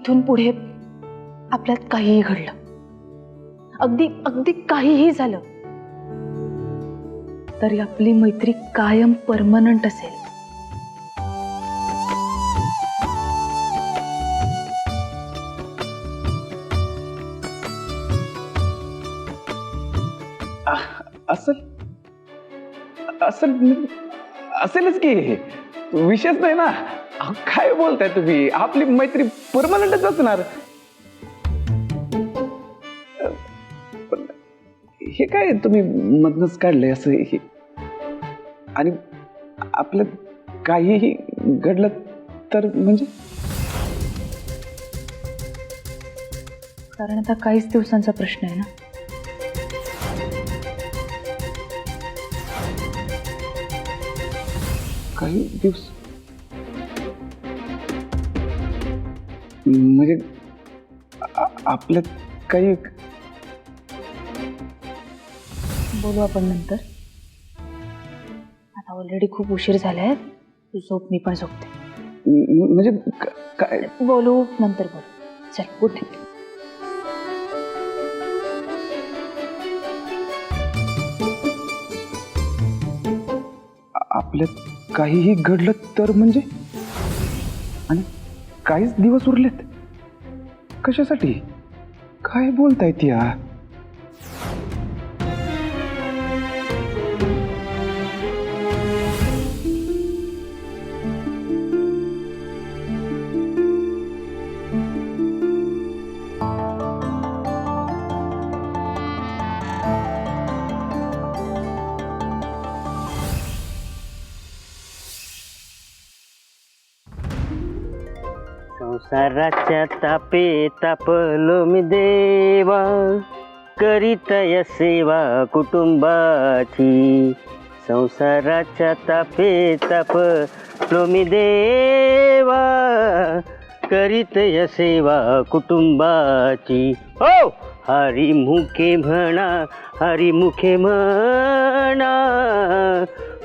इथून पुढे आपल्यात काहीही घडलं, अगदी अगदी काहीही झालं, तरी आपली मैत्री कायम परमनंट असेल. असेल असेल असेलच की, विषयच नाही ना. अहो, काय बोलताय तुम्ही? आपली मैत्री परमनंटच असणार. पण हे काय तुम्ही मधनच काढलंय असं हे? आणि आपलं काहीही घडलं तर म्हणजे? कारण आता काहीच दिवसांचा प्रश्न आहे ना. काही दिवस म्हणजे आपल्यात काही बोलू आपण नंतर. आता ऑलरेडी खूप उशीर झालाय, तू झोप, मी पण झोपते. म्हणजे काय? बोलू नंतर बोलू. चल, गुड नाईट. आपल्यात काहीही घडलं तर म्हणजे? आणि काहीच दिवस उरलेत कशासाठी? काय बोलतायत या? संसाराच्या तापे तापलो मी देवा, करीतय सेवा कुटुंबाची. संसाराच्या तापे तापलो मी देवा, करीतय सेवा कुटुंबाची. हो, हरी मुखे म्हणा, हरी मुखे म्हणा,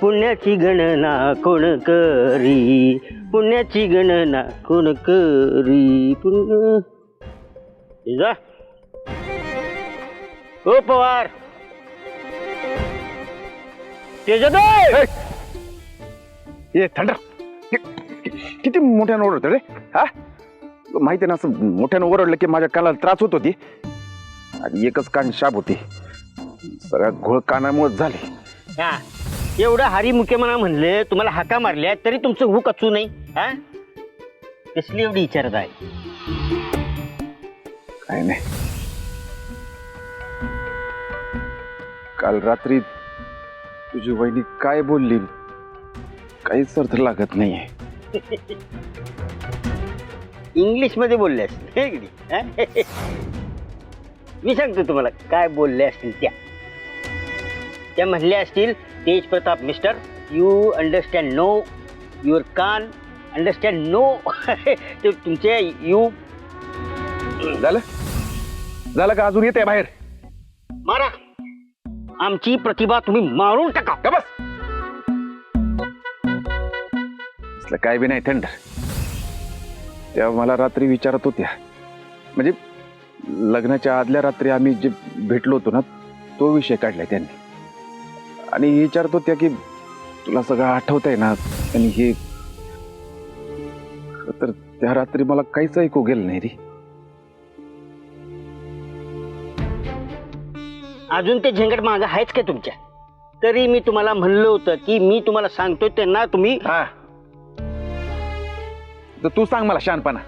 पुण्याची गणना कोण करी, पुण्याची गणना कोण करी. पुण्य जा ओ पवार, हे थंड किती मोठ्यानं ओरडत रे? हा, माहिती ना, असं मोठ्यानं ओरडलं की माझ्या कानाला त्रास होत होती. आणि एकच कान शाप होती, सगळ्या घोळ कानामुळे झाले. हा, एवढं हरी मुखे म्हणा म्हणले, तुम्हाला हाका मारल्या तरी तुमचं हूक अचू नाही. हा, कसली एवढी विचारत आहे? काय नाही, काल रात्री तुझी वहिनी काय बोलली काहीच अर्थ लागत नाहीये. इंग्लिश मध्ये बोलले असतील. मी सांगतो तुम्हाला काय बोलले असतील. त्या म्हणल्या असतील, Tej Pratap mister, you understand no, your can understand no. ते तुमचे यू झालं झालं का? अजून येते बाहेर? मारा, आमची प्रतिभा तुम्ही मारून टाका. का बस, असलं काय बी नाही थंड. तेव्हा मला रात्री विचारत होत्या, म्हणजे लग्नाच्या आदल्या रात्री आम्ही जे भेटलो होतो ना, तो विषय काढलाय त्यांनी. आणि विचारत होत्या की तुला सगळं आठवतंय ना. आणि हे तर त्या रात्री मला काहीच ऐकू गेलं नाही रे. अजून ते झंगट माग आहेच का तुमच्या? तरी मी तुम्हाला म्हणलं होतं की मी तुम्हाला सांगतोय त्यांना तुम्ही. हा, तर तू सांग मला शहाणपणा.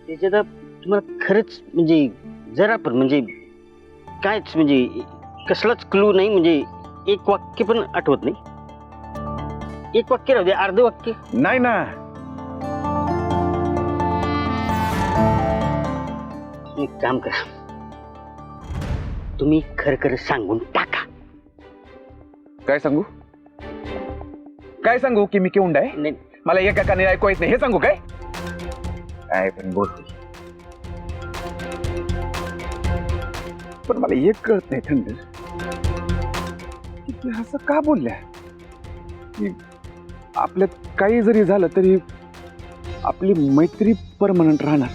त्याच्यात तुम्हाला खरंच म्हणजे जरा पण म्हणजे कायच म्हणजे कसलाच क्लू नाही. म्हणजे एक वाक्य पण आठवत नाही. एक वाक्य राहू दे, अर्ध वाक्य. नाही ना, एक काम करा, तुम्ही खरं खरं सांगून टाका. काय सांगू? काय सांगू की मी केवंड आहे? नाही, मला एका कानी ऐकू येत नाही हे सांगू काय? काय पण बोलते. पण मला एक कळत नाही थंड, की त्या असं का बोलल्या? की आपल्यात काही जरी झालं तरी आपली मैत्री परमनंट राहणार.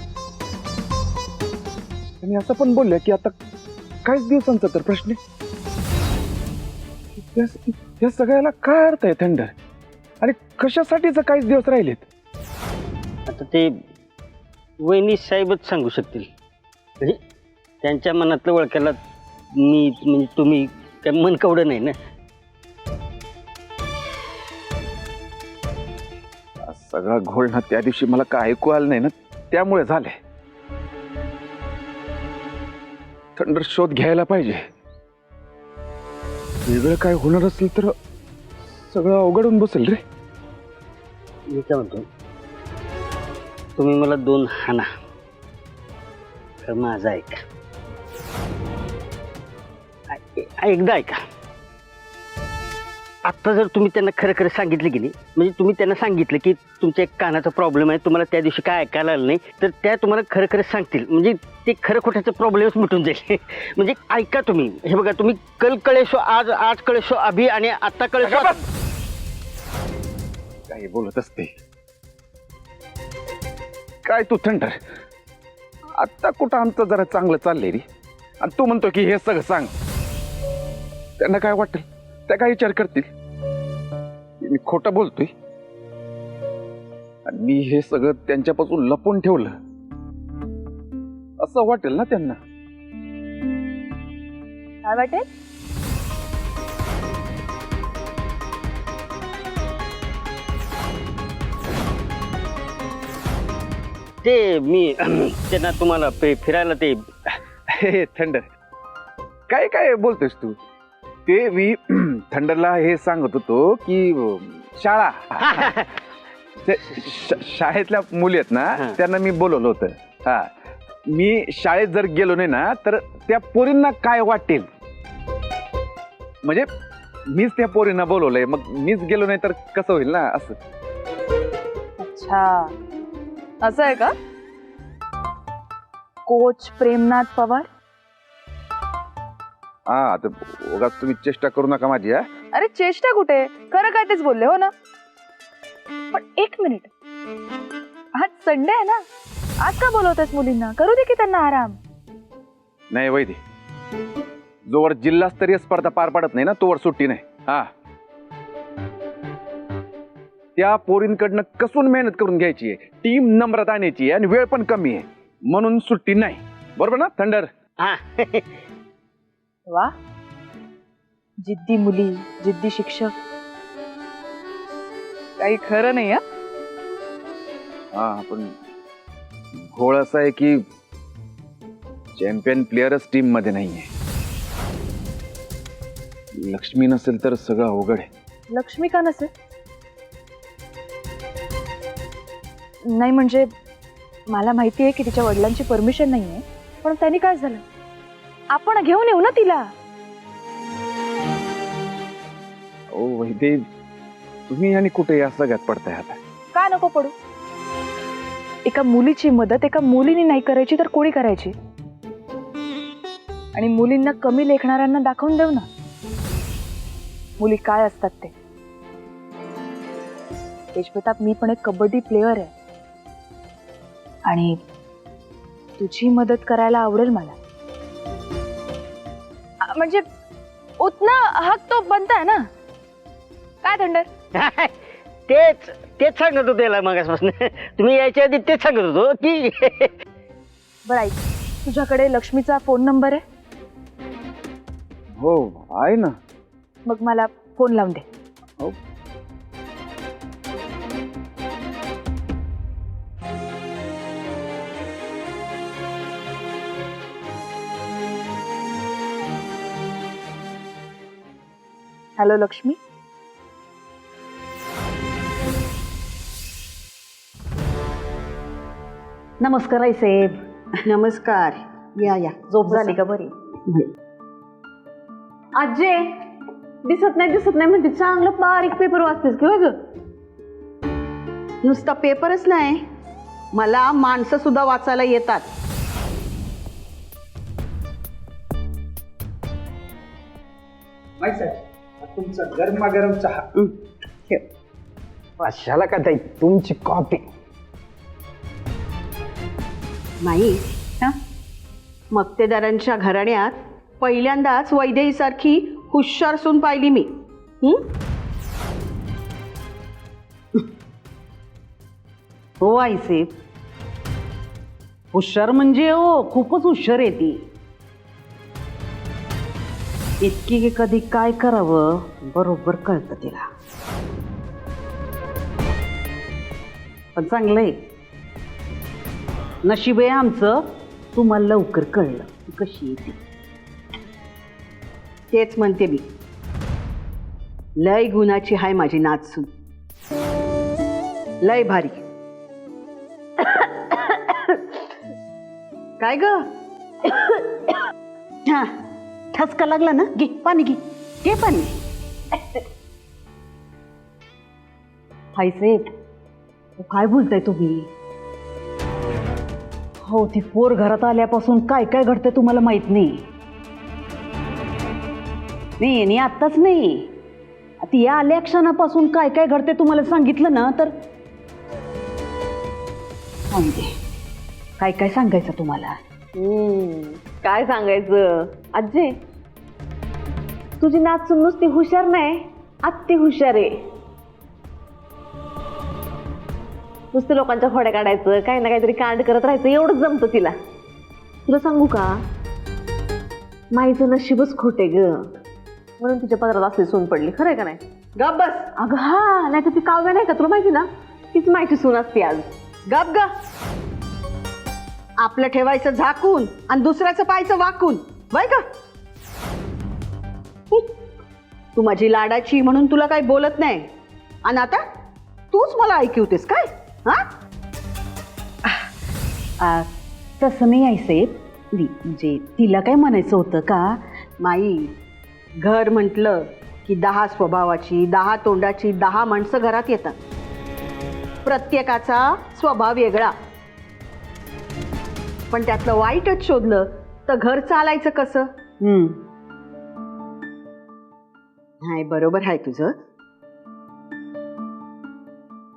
आणि असं पण बोलल्या की आता काहीच दिवसांचा तर प्रश्न आहे. या सगळ्याला काय अर्थ आहे थंडर? आणि कशासाठीच काहीच दिवस राहिलेत? आता ते वहिनी साहेबच सांगू शकतील. म्हणजे त्यांच्या मनातलं ओळखायला मी म्हणजे तुम्ही काय मन कवडं नाही ना. हा सगळा घोळ ना त्या दिवशी मला काय ऐकू आलं नाही ना, त्यामुळे झालंय. थंडर शोध घ्यायला पाहिजे. वेगळं काय होणार असेल तर सगळं अवघडून बसेल रे. मी काय म्हणतो, तुम्ही मला 2 हाना तर माझं ऐका. एकदा ऐका. आत्ता जर तुम्ही त्यांना खरं खरं सांगितलं की नाही, म्हणजे तुम्ही त्यांना सांगितलं की तुमच्या एक कानाचा प्रॉब्लेम आहे, तुम्हाला त्या दिवशी काय ऐकायला आलं नाही, तर त्या तुम्हाला खरं खरं सांगतील. म्हणजे ते खरं खोट्याचा प्रॉब्लेमच मिटून जाईल. म्हणजे ऐका तुम्ही. हे बघा, तुम्ही कल कळेशो आज, आज कळेशो अभि, आणि आता कळेशो. काही बोलत असते काय तू थंडर? आता कुठं आमचं जरा चांगलं चाललंय रे, आणि तू म्हणतो की हे सगळं सांग. त्यांना काय वाटेल? त्या काय विचार करतील? मी खोटं बोलतोय आणि मी हे सगळं त्यांच्यापासून लपून ठेवलं असं वाटेल ना त्यांना. काय वाटेल? ते मी त्यांना तुम्हाला फिरायला ते हे थंडर काय काय बोलतोस तू? ते मी थंडरला हे सांगत होतो की शाळा शाळेतल्या मुली आहेत ना, त्यांना मी बोलवलं होतं. हा, मी शाळेत जर गेलो नाही ना तर त्या पोरींना काय वाटेल? म्हणजे मीच त्या पोरींना बोलवलंय, मग मीच गेलो नाही तर कसं होईल ना असं. अच्छा, असं आहे का? कोच प्रेमनाथ पवार. हा, तर उगाच तुम्ही चेष्टा करू नका माझी. हा, अरे चेष्टा कुठे, खरं काय तेच बोलले हो ना. पण एक मिनिट, आज संडे आहे ना, आज का बोलवतेस मुलींना? करू दे की त्यांना आराम. नाही वैदी, जोवर जिल्हास्तरीय स्पर्धा पार पडत नाही ना तोवर सुट्टी नाही. हा, त्या पोरींकडनं कसून मेहनत करून घ्यायची आहे, टीम नंबरात आणायची आहे, आणि वेळ पण कमी आहे म्हणून सुट्टी नाही. बरोबर ना थंडर? हा. वा, जिद्दी मुली, जिद्दी शिक्षक, काही खरं नाही. हा, पण घोळ असा आहे की चॅम्पियन प्लेयरच टीम मध्ये नाहीये. लक्ष्मी नसेल तर सगळं अवघड आहे. लक्ष्मी का नसेल? नाही म्हणजे मला माहिती आहे की तिच्या वडिलांची परमिशन नाहीये, पण त्यांनी काय झालं, आपण घेऊन येऊ ना तिला. ओ वैदे, तुम्ही आणि कुठे या सगळ्यात पडताय आता? का नको पडू? एका मुलीची मदत एका मुलीने नाही करायची तर कोणी करायची? आणि मुलींना कमी लेखणाऱ्यांना दाखवून देऊ ना मुली काय असतात ते. तेजप्रताप, मी पण एक कबड्डी प्लेयर आहे आणि तुझी मदत करायला आवडेल मला. म्हणजे उतना हक तो बनता है ना. काय थंडर? तेच सांगत होतो त्याला मागासपासून. तुम्ही यायच्या आधी तेच सांगत होतो की बरं ऐक, तुझ्याकडे लक्ष्मीचा फोन नंबर आहे? हो आहे ना. मग मला फोन लावून दे. हो. हॅलो लक्ष्मी. नमस्कार आई साहेब. नमस्कार. या या, झोप झाली का बरी? आजे दिसत नाही म्हणते, चांगलं बारीक पेपर वाचतेस किंवा ग? नुसता पेपरच नाही, मला माणसं सुद्धा वाचायला येतात. तुमचा गरमागरम चहा. कशाला का ताई तुमची कॉपी. नाही हा? मक्तेदारांच्या घराण्यात पहिल्यांदाच वैदेहीसारखी हुशार सून पाहिली मी. हो आईसाहेब, हुशार म्हणजे हो खूपच हुशार आहे ती. इतकी की कधी काय करावं बरोबर कळतं तिला. पण चांगलंय, नशीब आहे आमचं तुम्हाला लवकर कळलं ती कशी येते. तेच म्हणते मी, लय गुणाची हाय माझी नाचसून, लय भारी. काय ग? हा, ठसका लागला ना, घे पाणी, घे पाणी. आईसाहेब, काय बोलताय तुम्ही? हो, ती पोर घरात आल्यापासून काय काय घडतंय तुम्हाला माहित नाही. नाही आत्ताच नाही, ती या आल्या क्षणापासून काय काय घडते तुम्हाला सांगितलं ना तर सांगते. काय काय सांगायचं तुम्हाला? काय सांगायचं आजी, तुझी नाचून नुसती हुशार नाही, अति हुशार आहे. नुसतं लोकांच्या खोड्या काढायचं, काही ना काहीतरी कांड करत राहायचं, एवढंच जमतं तिला. तुला सांगू का, माईचं नशीबच खोटे ग, म्हणून तिच्या पदरात असली सून पडली. खरंय का नाही? गप बस. अगं हा, नाही तर ती काव्य नाही का, तुला माहिती ना, तीच माहिती सून असते आज. गप ग. आपलं ठेवायचं झाकून आणि दुसऱ्याचं पाहायचं वाकून, वय का? तू माझी लाडाची म्हणून तुला काही बोलत नाही, आणि आता तूच मला ऐकवतेस काय? हा, तसं नाही आईसाहेब, म्हणजे तिला काय म्हणायचं होतं का? माई, घर म्हटलं की 10 स्वभावाची, 10 तोंडाची 10 माणसं घरात येतात. प्रत्येकाचा स्वभाव वेगळा, पण त्यातलं वाईटच शोधलं तर घर चालायचं कसं? नाही, बरोबर आहे तुझं.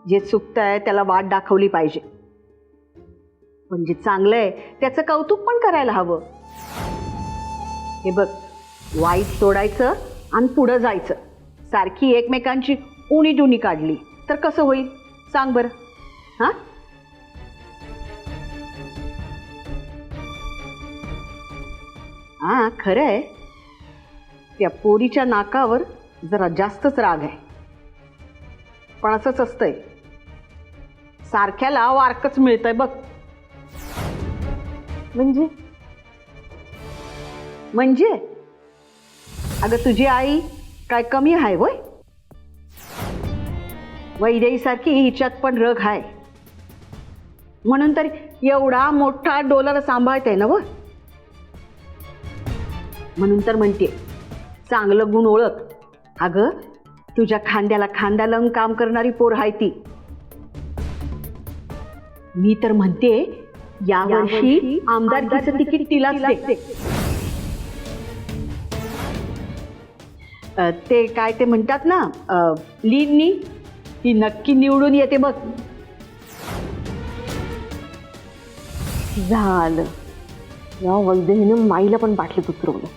जे चुकतंय त्याला वाट दाखवली पाहिजे, पण जे चांगलंय त्याचं कौतुक पण करायला हवं. हे बघ, वाईट सोडायचं आणि पुढं जायचं. सारखी एकमेकांची उणी दुनी काढली तर कसं होईल सांग बरं? हा, हा, खरं आहे, त्या पोरीच्या नाकावर जरा जास्तच राग आहे. पण असंच असतंय, सारख्याला वारकच मिळतंय बघ. म्हणजे अगं, तुझी आई काय कमी आहे वय? वैदेहीसारखी हिच्यात पण रग आहे, म्हणून तर एवढा मोठा डोलर सांभाळते ना व. म्हणून तर म्हणते, चांगलं गुण ओळख. अगं, तुझ्या खांद्याला खांदा लावून काम करणारी पोर आहे ती. मी तर म्हणते, यावर्षी आमदारकीचं तिकीट तिलाच दे. ते काय ते म्हणतात ना, लीननी, ती नक्की निवडून येते बघ. झालं, या वैदेहीनं माईला पण बाटलीत उतरवलं.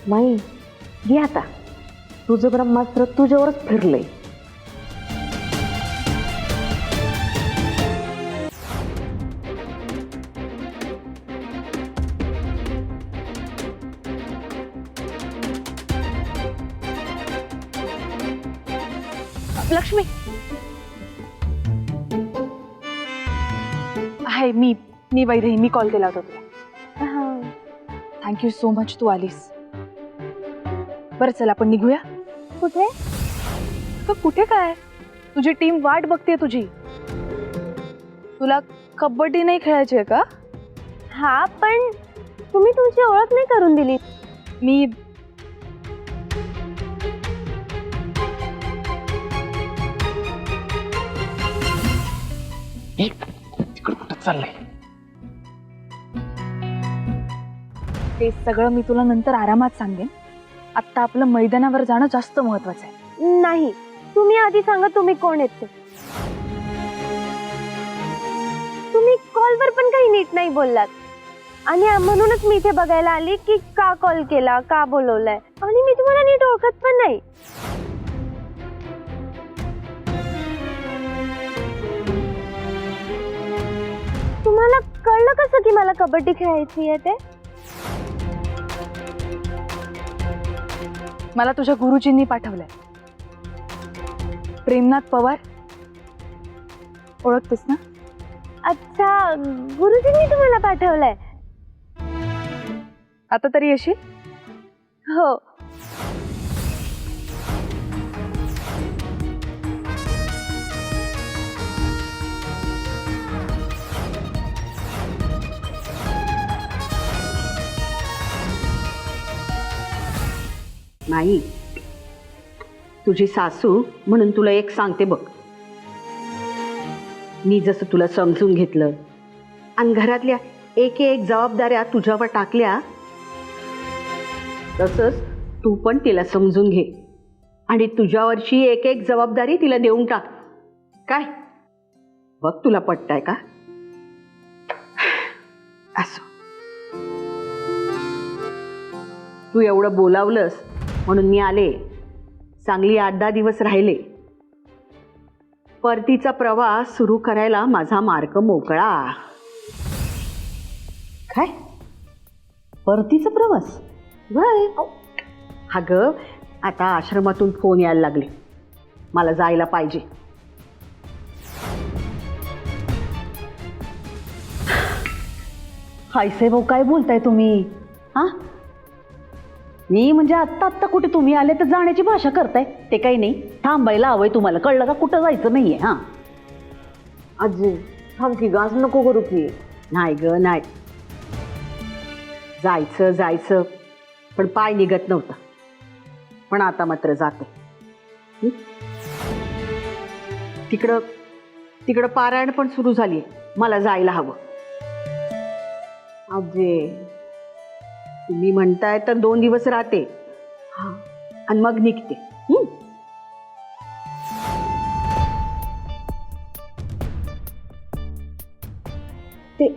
माई, घे आता, तुझं ब्रह्मास्त्र तुझ्यावरच फिरलंय. लक्ष्मी, हाय, मी वैदेही, मी कॉल केला होता तुला. थँक्यू सो मच, तू आलीस. बरं, चल आपण निघूया. कुठे? कुठे काय, तुझी टीम वाट बघते तुझी. तुला कबड्डी नाही खेळायची आहे का? हा, पण तुम्ही तुमची ओळख नाही करून दिली. मी तिकडे कुठं चाललंय? ते सगळं मी तुला नंतर आरामात सांगेन. आत्ता आपलं मैदानावर जाणं जास्त महत्वाचं आहे. नाही, तुम्ही आधी सांगा तुम्ही कोण आहेत ते. तुम्ही कॉलवर पण काही नीट नाही बोललात आणि म्हणूनच मी इथे बघायला आली की का कॉल केला, का बोलवलाय, आणि मी तुम्हाला नीट ओळखत पण नाही. तुम्हाला कळलं कसं की मला कबड्डी खेळायची आहे ते? मला तुझ्या गुरुजींनी पाठवलंय. प्रेमनाथ पवार, ओळखतेस ना? अच्छा, गुरुजींनी तुम्हाला पाठवलंय? आता तरी येशील? हो. नाही, तुझी सासू म्हणून तुला एक सांगते बघ. मी जसं तुला समजून घेतलं आणि घरातल्या एक एक जबाबदाऱ्या तुझ्यावर टाकल्या, तसंच तू पण तिला समजून घे आणि तुझ्यावरची एक एक जबाबदारी तिला देऊन टाक. काय बघ, तुला पटतंय का? असो, तू एवढं बोलावलंस म्हणून मी आले. चांगली 8-10 दिवस राहिले. परतीचा प्रवास सुरू करायला माझा मार्ग मोकळा. काय परतीचा प्रवास? वय अगं, आता आश्रमातून फोन यायला लागले, मला जायला पाहिजे. हायसे भाऊ, काय बोलताय तुम्ही? हा, मी म्हणजे आत्ता आत्ता कुठे तुम्ही आले तर जाण्याची भाषा करताय? ते काही नाही, थांबायला हवंय तुम्हाला, कळलं का? कुठं जायचं नाहीये. हा आजी थांब की, गाज नको करू की. नाही ग, नाही. जायचं जायचं पण पाय निघत नव्हता, पण आता मात्र जाते. तिकडं तिकडं पारायण पण सुरू झाली, मला जायला हवं. आजे, तुम्ही म्हणताय तर 2 दिवस राहते आणि मग निघते. ते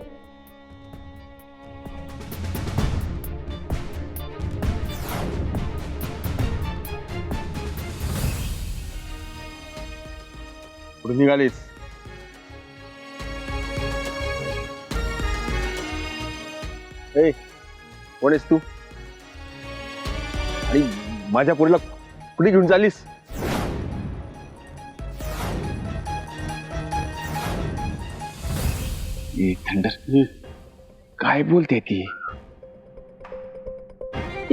कुठे निघालीस? ए, कोण आहेस तू? आणि माझ्या पोरीला कुठे घेऊन चाललीस? थंडर, काय बोलते ती?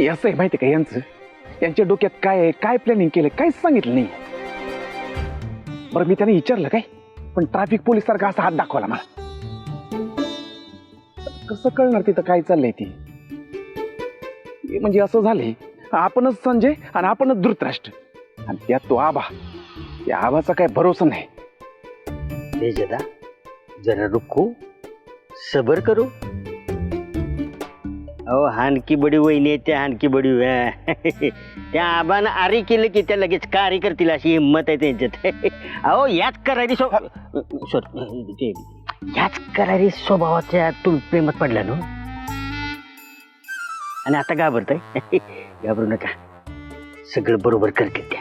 असं आहे माहिती का यांचं? यांच्या डोक्यात काय आहे, काय प्लॅनिंग केलं, काहीच सांगितलं नाही. बरं, मी त्याने विचारलं काय, पण ट्रॅफिक पोलीस सारखा असा हात दाखवला मला. कसं कळणार तिथं काय चाललंय ती? म्हणजे असं झालंय, आपणच संजय आणि आपणच धृतराष्ट्र, आणि त्यात तो आबा. त्या आबाचा काय भरोसा नाही. बेजदा, जरा रुको, सबर करो. अहो, हानकी बडी वहिनी, त्या हानकी बडी त्या आबानं आरी केलं की त्या लगेच कार्य करतील अशी हिंमत आहे त्यांच्यात. अहो, याच करारी सॉरी, याच करारी स्वभावाच्या तुम्ही प्रेमात पडला ना, आणि आता घाबरताय? घाबरू नका, सगळं बरोबर करतील त्या,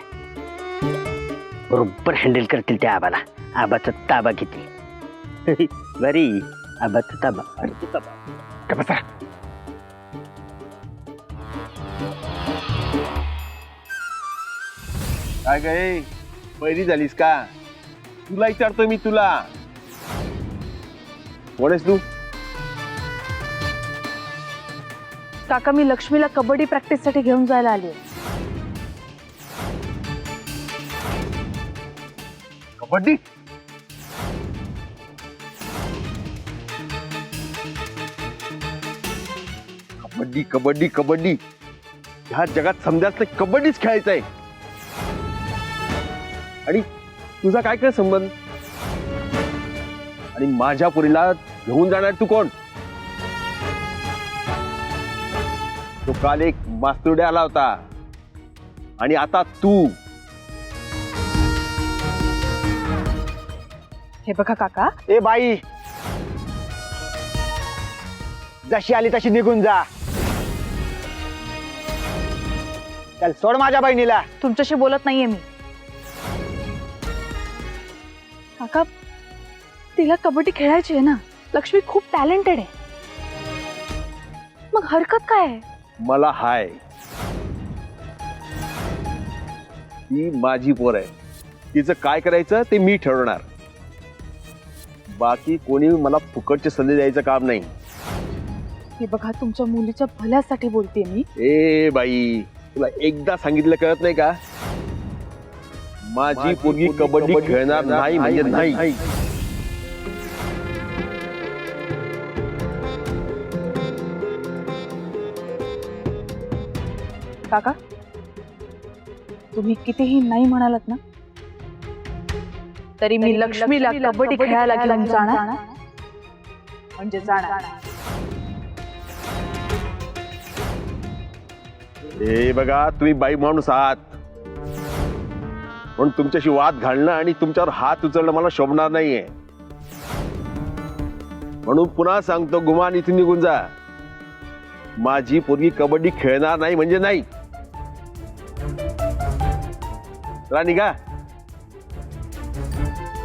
बरोबर हँडल करतील त्या आबाला. आबाचा ताबा घेतील. बरी, आबाचा ताबा. का बसा. काय काय पहिली झालीस का? तुला विचारतोय मी, तुला. कोण आहेस तू? काका, मी लक्ष्मीला कबड्डी प्रॅक्टिस साठी घेऊन जायला आली. कबड्डी? कबड्डी कबड्डी कबड्डी, ह्या जगात समजायचं कबड्डीच खेळायचं आहे. आणि तुझा काय काय संबंध? आणि माझ्या पोरीला घेऊन जाणार तू कोण? तो काल एक मास्तुरडे आला होता, आणि आता तू. हे बघा काका, ए बाई, जशी आली तशी निघून जा. चल सोड माझ्या बहिणीला. तुमच्याशी बोलत नाहीये मी. काका, तिला कबड्डी खेळायची आहे ना. लक्ष्मी खूप टॅलेंटेड आहे. मग हरकत काय आहे? मला हाय, ती माझी पोर आहे. तिचं काय करायचं ते मी ठरवणार. बाकी कोणी मला फुकटचे सल्ले द्यायचं काम नाही. हे बघा, तुमच्या मुलीच्या भल्यासाठी बोलते मी. ए बाई, तुला एकदा सांगितलं कळत नाही का? माझी पोरगी कबड्डी खेळणार नाही म्हणजे नाही. काका, तुम्ही कितीही नाही म्हणालात ना, तरी मी लक्ष्मीला कबड्डी खेळायला घेऊन जाणार म्हणजे जाणार. हे बघा, तुम्ही बाई माणूस आहात म्हणून तुमच्याशी वाद घालणं आणि तुमच्यावर हात उचलणं मला शोभणार नाहीये. म्हणून पुन्हा सांगतो, गुमान इथे निघून जा. माझी पोरगी कबड्डी खेळणार नाही म्हणजे नाही. चला निघा.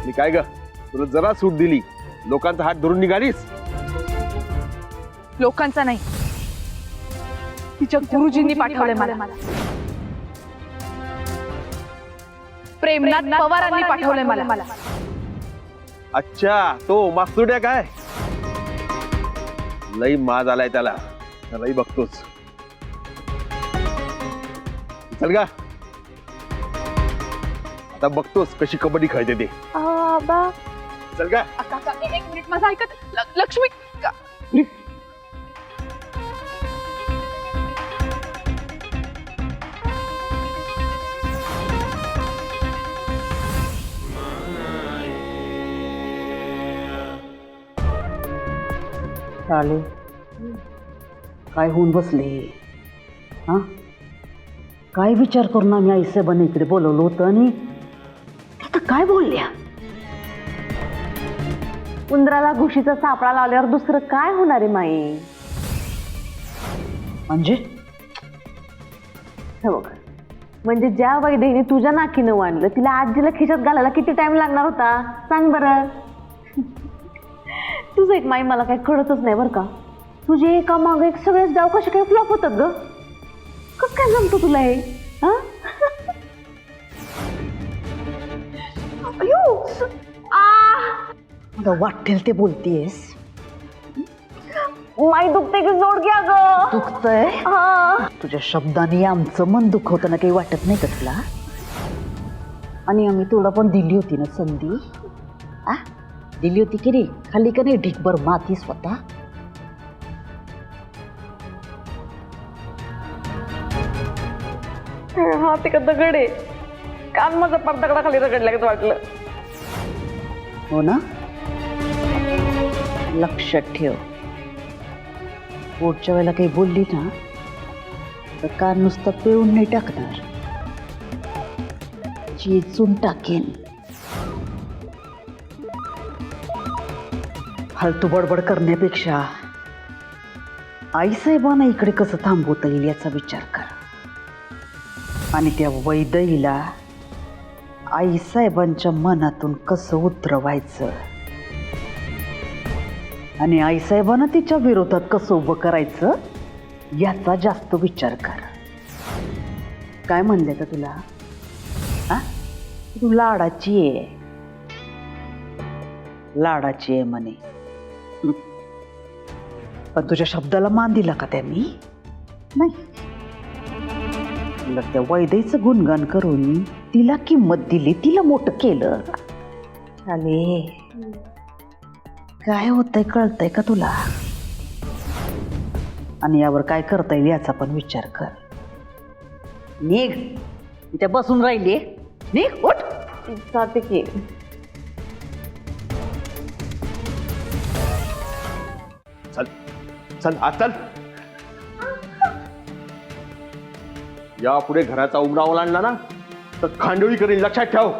मी काय ग, तुला जरा सूट दिली, लोकांचा हात धरून निघालीस. लोकांचा नाही, तिच्या गुरुजींनी पाठवलंय मला. प्रेमनाथ पवारांनी पाठवलंय मला. अच्छा, तो मागतोड्या काय? लई माज आलाय त्याला, लई बघतोच. चल गा, आता बघतोस कशी कबड्डी खेळते ते. बाबा, चल गा. काका, एक मिनिट माझं ऐकत. लक्ष्मी, चालेल. काय होऊन बसले? हा, काय विचार करून आम्ही आईसाहेबांना इकडे बोलवलं होतं आणि आता काय बोलल्या? उंदराला घुशीचा सापळा लावल्यावर दुसरं काय होणार आहे माई? म्हणजे हे बघ, म्हणजे ज्या वैदेहीने तुझ्या नाकीनं वाढलं, तिला आजीला खिशात घालायला किती टाइम लागणार होता सांग बरं. तुझं एक माई मला काही कळतच नाही बरं का. तुझे एका माग एक सगळेच डाव कसे काही फ्लॉप होतात ग. कसं काय जमतं तुला हे? हा, मला वाटेल ते बोलतेस. माई दुखते की जोड घ्या ग. दुखतंय? हा, तुझ्या शब्दाने आमचं मन दुखवताना काही वाटत नाही का तुला? आणि आम्ही तुला पण दिली होती ना संधी. आ, दिली होती की रे? खाली का नाही ढीकभर माती स्वतः. हा ते का दगड आहे. कान माझा पार दगडाखाली रगडल्यागत वाटलं. हो ना, लक्षात ठेव. पुढच्या वेळेला काही बोलली ना तर कान नुसतं पिळून नाही टाकणार, चेचून टाकेन. फालतू बडबड करण्यापेक्षा आईसाहेबांना इकडे कसं थांबवता येईल याचा विचार कर. आणि त्या वैदईला आईसाहेबांच्या मनातून कसं उतरवायचं आणि आईसाहेबांना तिच्या विरोधात कसं उभं करायचं याचा जास्त विचार कर. काय म्हणले का तुला? हा, तू लाडाची आहे, लाडाची आहे म्हणे. पण तुझ्या शब्दाला मान दिला का त्यांनी? नाही. त्या वैदेचं गुणगान करून तिला किंमत दिली, तिला मोठं केलं. चाले, काय होतंय कळतंय का तुला? आणि यावर काय करता येईल याचा पण विचार कर. निघ, इथे बसून राहिली. निघ, उठ. जाते की. चल चल, आज चल. यापुढे घराचा उमरा ओलांडला ना तर खांडोळी करेल, लक्षात ठेव.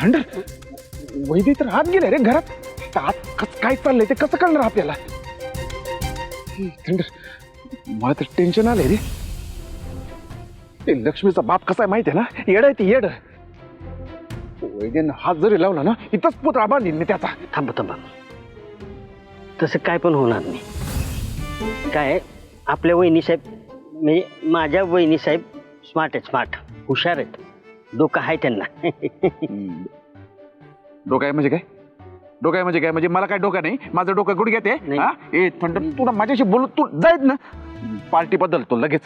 थंडर, वैद्य तर आत गेले रे घरात. आत काय चाललंय ते कसं कळणार आपल्याला? थंडर, मला तर टेन्शन आलंय रे. ते लक्ष्मीचा बाप कसा आहे माहिती आहे ना, येड आहे ती येड. वैद्यानं हात जरी लावला ना, इथंच पुतळा बांधीन मी त्याचा. थांबा, तसं काय पण होणार नाही. काय आपल्या वहिनी साहेब, म्हणजे माझ्या वहिनी साहेब स्मार्ट आहेत, स्मार्ट, हुशार आहेत, डोकं आहे त्यांना. डोकं आहे म्हणजे काय? डोकं आहे म्हणजे काय? म्हणजे मला काय डोकं नाही? माझं डोकं गुडघ्यात आहे. नाही. हा? ए थंडर, तुला माझ्याशी बोलू, तू जायत ना पार्टी बदलतो लगेच.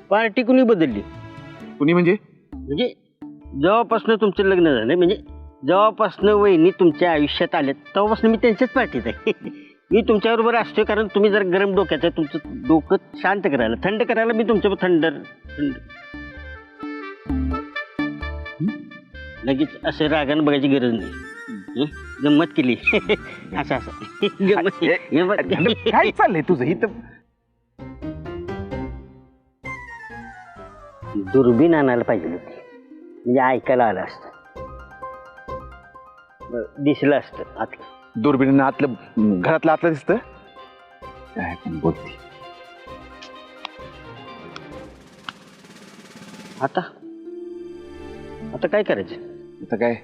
पार्टी कुणी बदलली? कुणी म्हणजे? म्हणजे जेव्हापासून तुमचं लग्न झालं, म्हणजे जेव्हापासून वहिनी तुमच्या आयुष्यात आल्या तेव्हापासून मी त्यांच्याच पार्टीत आहे. मी तुमच्याबरोबर असतोय कारण तुम्ही जर गरम डोक्याचं, तुमचं डोकं शांत करायला, थंड करायला मी तुमच्याबरोबर थंड लगेच असं रागानं बघायची गरज नाही. गंमत केली. असं गंमत. काय चाललंय तुझं इथं? दुर्बीण आणायला पाहिजे होती, म्हणजे ऐकायला आलं असतं, दिसलं असतं आत. दुर्बिणीनं आतलं, घरातलं आतलं दिसतं. काय पण बोलती. आता काय करायचं? आता काय,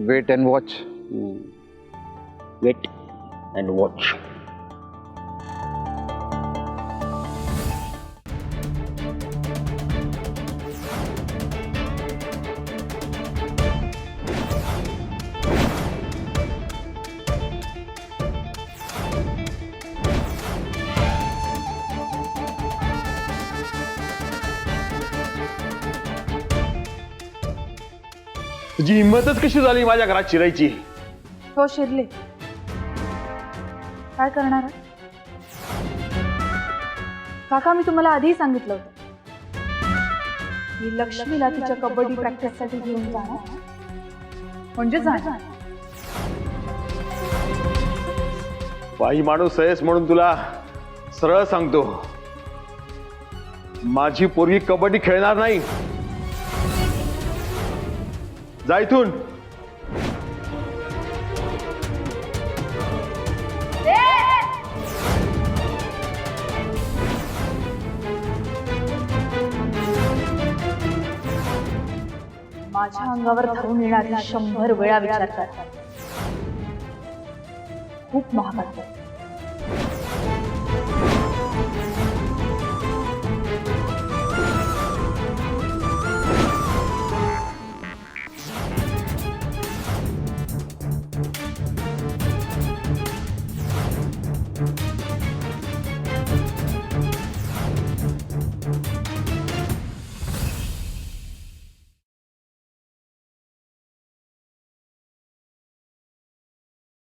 wait and watch. Wait and watch. तुझी हिंमतच कशी झाली माझ्या घरात शिरायची? हो शिरले, काय करणार आहे? काका, मी तुम्हाला आधीही सांगितलं होतं मी लक्ष्मीला तिच्या कबड्डी प्रॅक्टिससाठी घेऊन जाणार म्हणजे जाणार. बाई माणूस आहेस म्हणून तुला सरळ सांगतो, माझी पोरगी कबड्डी खेळणार नाही. जा इथून. माझ्या अंगावर धरून येणारी 100 वेळा विचार करतात. खूप महाग आहे.